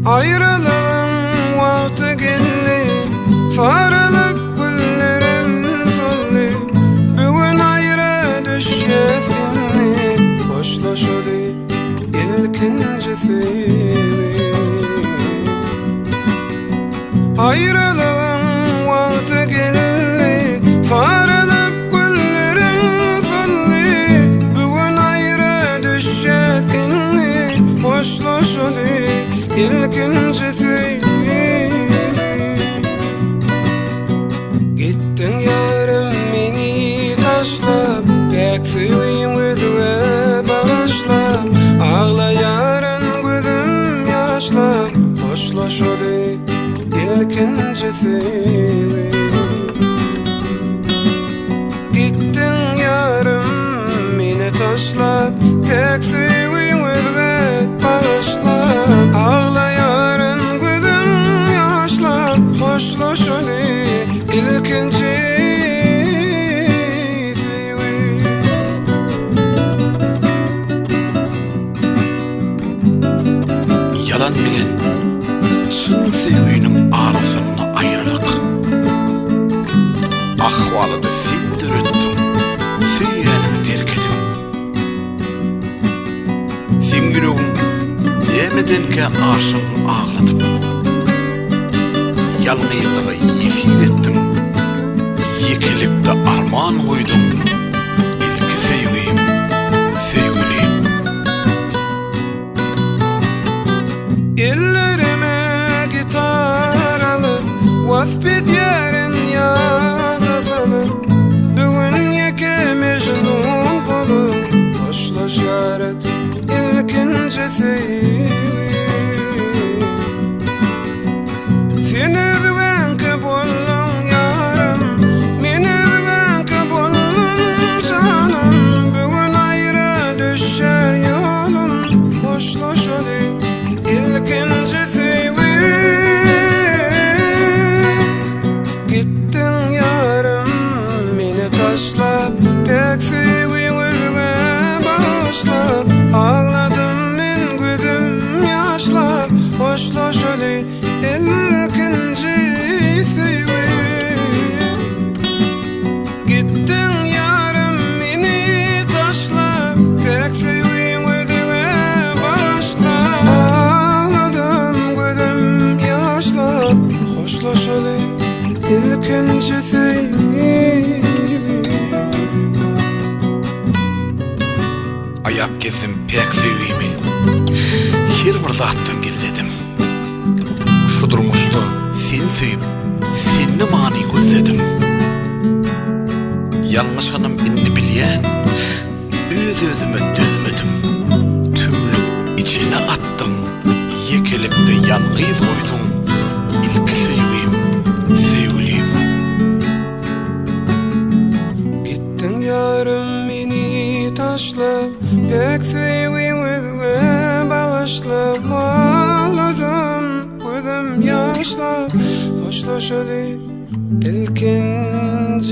Ayrılığın vakti geldi, sarılıp güllerim soldu. Bugün ayrı düşesinni, hoşlaşalı ilkincisi. Ayrılığın vakti geldi, sarılıp güllerim soldu. Bugün ayrı düşesinni, hoşlaşalı ilkincisi. Gittin yarım meni taşlap, pek seveyim gözüme bağışlap. Ağlayarın gözüm yaşlap, hoşlaşalı ilkincisi. Gittin yarım meni taşlap, pek seveyim gözüme bağışlap. Ağlayarın gözüm yaşlap, hoşlaşalı ilkincisi. Yalan bilen şun sevginin arasını ayrılık. Ahvalıda sen dürüttün, söylenimi terk edin. Sen yüreğin yemedenke aşığını ağladım. Yalnızlığı yefil ettim, yekelipte armağan koydum. İlki sevgiyim, sevgiliyim. Ellerime gitar alıp, vasfet yarın yadazalım. Bugün yeke mecnun kolup, hoşlaşarat ilkincisi. Seni özgünkü bollun yarım, meni özgünkü bollun canım. Bugün ayrı düşer yolum, hoşlaşalı ilkincisi. Gittin yarım meni taşlap, pek seveyim gözüme bağışlap. Ağladım men gözüm yaşlap, hoşlaşalı ilkincisi. Gittin yarım meni taşlap, pek seveyim gözüme bağışlap. Ağladım gözüm yaşlap, hoşlaşalı ilkincisi. Ayap kesim pek sevgimi, her bir zattan gizledim. Şu durmuşta sen sevip, senni mani gözledim. Yanlış hanım inni bilyen, öz özüme dözmedim. Tümlük içine attım, yekelipte yalnız koydum. İlki sevgim, sevgiliyim. Gittin yarım meni taşlap, pek seveyim gözüme bağışlap. Ağladım gözüm yaşlap, hoşlaşalı ilkincisi.